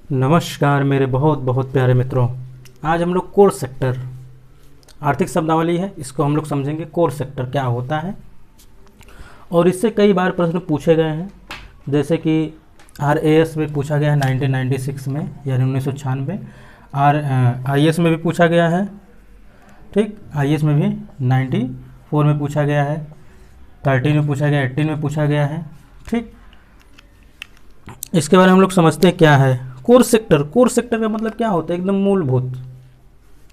नमस्कार मेरे बहुत बहुत प्यारे मित्रों। आज हम लोग कोर सेक्टर आर्थिक शब्दावली है, इसको हम लोग समझेंगे। कोर सेक्टर क्या होता है और इससे कई बार प्रश्न पूछे गए हैं, जैसे कि RAS में पूछा गया है 1996 में, यानी 1996। IAS में भी पूछा गया है, ठीक। IAS में भी 94 में पूछा गया है, 13 में पूछा गया, 18 में पूछा गया है, ठीक। इसके बारे में हम लोग समझते हैं क्या है कोर सेक्टर। कोर सेक्टर का मतलब क्या होता है? एकदम मूलभूत,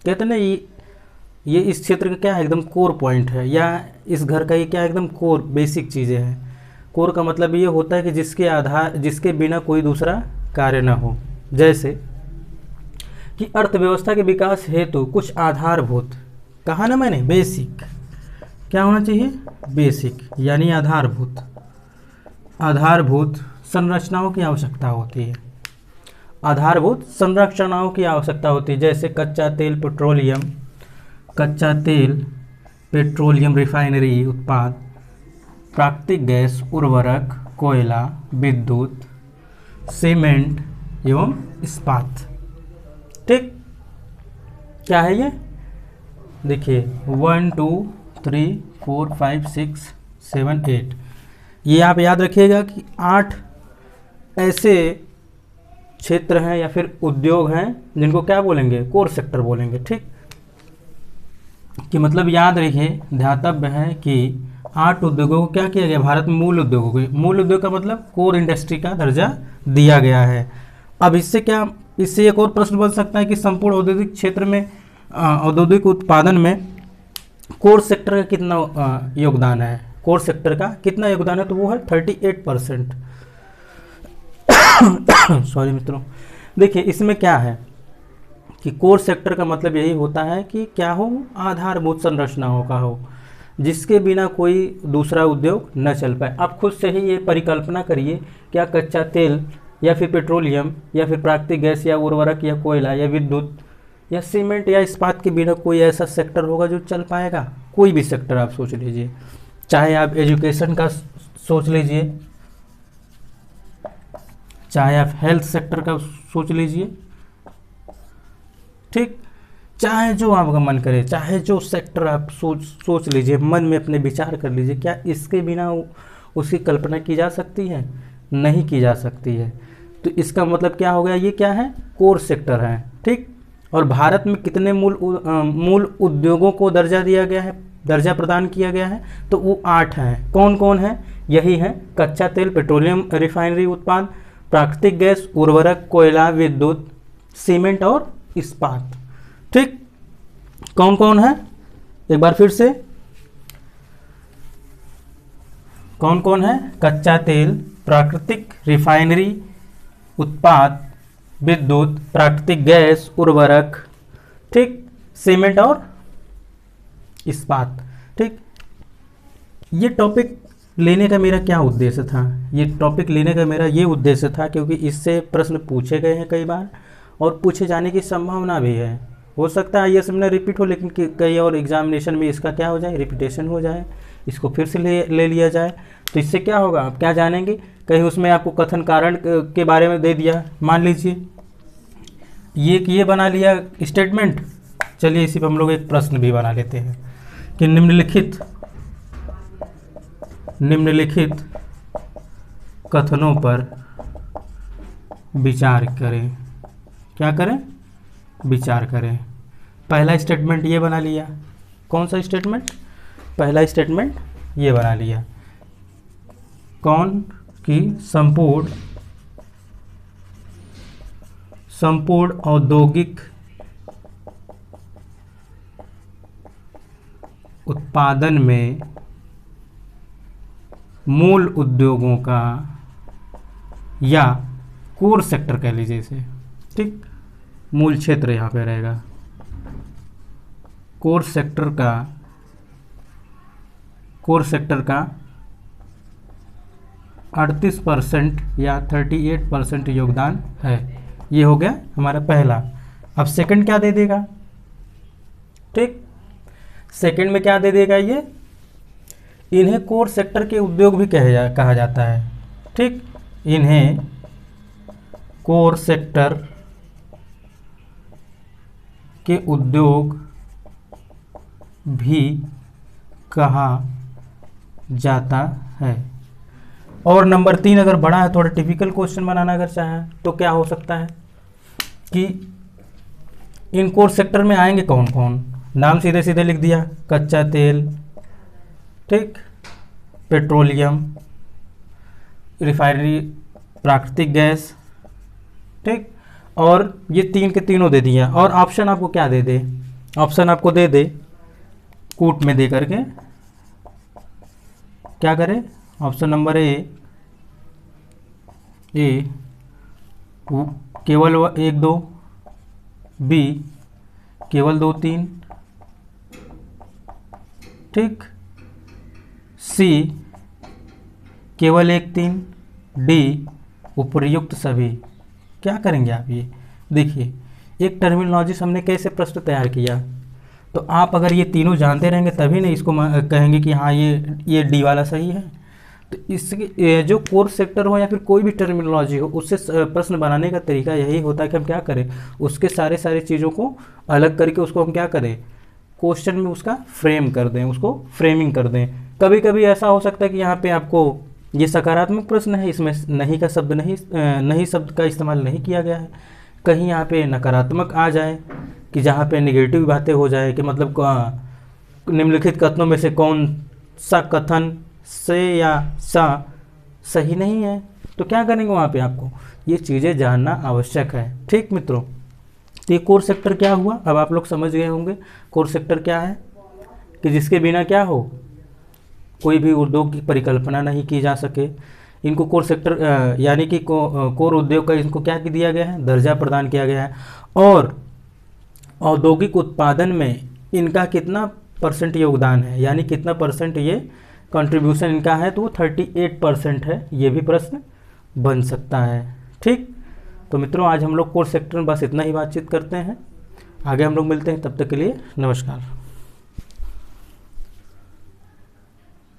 कहते हैं ना, ये इस क्षेत्र का क्या है, एकदम कोर पॉइंट है, या इस घर का ये क्या है, एकदम कोर बेसिक चीज़ें हैं। कोर का मतलब ये होता है कि जिसके बिना कोई दूसरा कार्य ना हो। जैसे कि अर्थव्यवस्था के विकास हेतु कुछ आधारभूत, कहा ना मैंने, बेसिक क्या होना चाहिए, बेसिक यानी आधारभूत संरचनाओं की आवश्यकता होती है। आधारभूत संरचनाओं की आवश्यकता होती है, जैसे कच्चा तेल पेट्रोलियम रिफाइनरी उत्पाद, प्राकृतिक गैस, उर्वरक, कोयला, विद्युत, सीमेंट एवं इस्पात, ठीक। क्या है ये? देखिए 1 2 3 4 5 6 7 8, ये आप याद रखिएगा कि 8 ऐसे क्षेत्र हैं या फिर उद्योग हैं जिनको क्या बोलेंगे, कोर सेक्टर बोलेंगे, ठीक। कि मतलब याद रखिए, ध्यातव्य है कि 8 उद्योगों को क्या किया गया भारत में, मूल उद्योग का मतलब कोर इंडस्ट्री का दर्जा दिया गया है। अब इससे एक और प्रश्न बन सकता है कि संपूर्ण औद्योगिक क्षेत्र में औद्योगिक उत्पादन में कोर सेक्टर का कितना योगदान है, कोर सेक्टर का कितना योगदान है, तो वो है 38%। सॉरी मित्रों। देखिए इसमें क्या है कि कोर सेक्टर का मतलब यही होता है कि क्या हो, आधारभूत संरचनाओं का हो, जिसके बिना कोई दूसरा उद्योग न चल पाए। आप खुद से ही ये परिकल्पना करिए, क्या कच्चा तेल या फिर पेट्रोलियम या फिर प्राकृतिक गैस या उर्वरक या कोयला या विद्युत या सीमेंट या इस्पात के बिना कोई ऐसा सेक्टर होगा जो चल पाएगा? कोई भी सेक्टर आप सोच लीजिए, चाहे आप एजुकेशन का सोच लीजिए, चाहे आप हेल्थ सेक्टर का सोच लीजिए, ठीक। चाहे जो आपका मन करे, चाहे जो सेक्टर आप सोच लीजिए, मन में अपने विचार कर लीजिए, क्या इसके बिना उसकी कल्पना की जा सकती है? नहीं की जा सकती है। तो इसका मतलब क्या हो गया, ये क्या है, कोर सेक्टर है, ठीक। और भारत में कितने मूल उद्योगों को दर्जा दिया गया है, दर्जा प्रदान किया गया है? तो वो 8 हैं। कौन कौन है? यही है, कच्चा तेल पेट्रोलियम रिफाइनरी उत्पाद, प्राकृतिक गैस, उर्वरक, कोयला, विद्युत, सीमेंट और इस्पात, ठीक। कौन कौन है? एक बार फिर से, कौन कौन है? कच्चा तेल, प्राकृतिक रिफाइनरी उत्पाद, विद्युत, प्राकृतिक गैस, उर्वरक, ठीक, सीमेंट और इस्पात, ठीक। ये टॉपिक लेने का मेरा क्या उद्देश्य था? ये टॉपिक लेने का मेरा ये उद्देश्य था क्योंकि इससे प्रश्न पूछे गए हैं कई बार और पूछे जाने की संभावना भी है। हो सकता है ये सब में रिपीट हो, लेकिन कई और एग्जामिनेशन में इसका क्या हो जाए, रिपीटेशन हो जाए, इसको फिर से ले लिया जाए। तो इससे क्या होगा, आप क्या जानेंगे, कहीं उसमें आपको कथन कारण के बारे में दे दिया, मान लीजिए ये बना लिया स्टेटमेंट। चलिए इसी पर हम लोग एक प्रश्न भी बना लेते हैं कि निम्नलिखित कथनों पर विचार करें। क्या करें? विचार करें। पहला स्टेटमेंट ये बना लिया, कौन सा स्टेटमेंट? पहला स्टेटमेंट ये बना लिया, कौन कि संपूर्ण औद्योगिक उत्पादन में मूल उद्योगों का, या कोर सेक्टर कह लीजिए इसे, ठीक, मूल क्षेत्र यहाँ पे रहेगा, कोर सेक्टर का 38% या 38% योगदान है। ये हो गया हमारा पहला। अब सेकंड क्या दे देगा, ठीक। सेकंड में क्या दे देगा, ये इन्हें कोर सेक्टर के उद्योग भी कहा जाता है, ठीक। इन्हें कोर सेक्टर के उद्योग भी कहा जाता है। और नंबर 3 अगर बड़ा है, थोड़ा टिपिकल क्वेश्चन बनाना अगर चाहें तो क्या हो सकता है कि इन कोर सेक्टर में आएंगे कौन कौन। नाम सीधे सीधे लिख दिया, कच्चा तेल, ठीक, पेट्रोलियम, रिफाइनरी, प्राकृतिक गैस, ठीक। और ये 3 के तीनों दे दिया। और ऑप्शन आपको क्या दे दे, ऑप्शन आपको दे दे कूट में दे करके क्या करे, ऑप्शन नंबर ए केवल 1 2, बी केवल 2 3, ठीक, सी केवल 1 3, डी उपर्युक्त सभी। क्या करेंगे आप, ये देखिए एक टर्मिनोलॉजी हमने कैसे प्रश्न तैयार किया। तो आप अगर ये तीनों जानते रहेंगे तभी नहीं इसको कहेंगे कि हाँ ये डी वाला सही है। तो इसके जो कोर सेक्टर हो या फिर कोई भी टर्मिनोलॉजी हो, उससे प्रश्न बनाने का तरीका यही होता है कि हम क्या करें, उसके सारे चीज़ों को अलग करके उसको हम क्या करें, क्वेश्चन में उसका फ्रेम कर दें, उसको फ्रेमिंग कर दें। कभी कभी ऐसा हो सकता है कि यहाँ पे आपको ये सकारात्मक प्रश्न है, इसमें नहीं का शब्द नहीं शब्द का इस्तेमाल नहीं किया गया है, कहीं यहाँ पे नकारात्मक आ जाए कि जहाँ पे नेगेटिव बातें हो जाए कि मतलब निम्नलिखित कथनों में से कौन सा कथन से या सा सही नहीं है, तो क्या करेंगे वहाँ पे आपको ये चीज़ें जानना आवश्यक है। ठीक मित्रों, तो ये कोर सेक्टर क्या हुआ, अब आप लोग समझ गए होंगे कोर सेक्टर क्या है, कि जिसके बिना क्या हो, कोई भी उद्योग की परिकल्पना नहीं की जा सके। इनको कोर सेक्टर यानी कि कोर उद्योग का इनको क्या दिया गया है, दर्जा प्रदान किया गया है। और औद्योगिक उत्पादन में इनका कितना % योगदान है, यानी कितना % ये कंट्रीब्यूशन इनका है, तो वो 38% है। ये भी प्रश्न बन सकता है। ठीक, तो मित्रों आज हम लोग कोर सेक्टर में बस इतना ही बातचीत करते हैं, आगे हम लोग मिलते हैं, तब तक के लिए नमस्कार।